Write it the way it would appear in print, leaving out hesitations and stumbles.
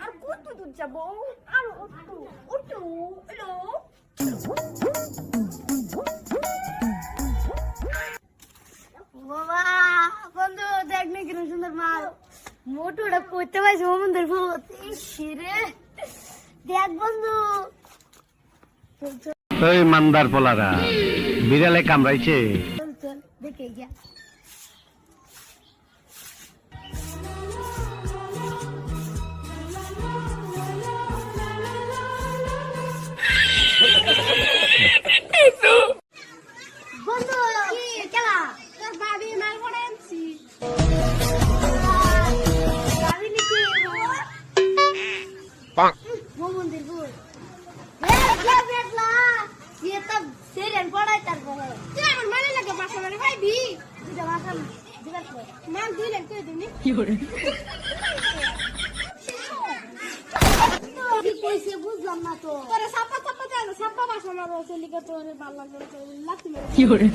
আর কত দূর যাবো? আর একটু একটু হ্যালো বাবা বন্ধু দেখ না কিরম সুন্দর মাল মোটুটা করতে পারছি মমন্দের শিরে দেখ বন্ধু ওই মান্দার পোলারা বিড়ালে কামড়াইছে। চল চল দেখে গিয়া বন্ধু কি খেলা তোর ভাবি মাল করে আনছি ভাবি নাকি মমন্দির বল ये तब सीरियल पढ़ा है तेरे को क्या मन माने लगे भाषा में भाई भी तुझे भाषा में दिवस में मैं दी लेते हैं नहीं क्यों रे कोई से बुझलाम ना तो तेरे सापा सापा जाना सापा भाषा में रोसे लिखा तो रे बाल लग लगती मेरे क्यों रे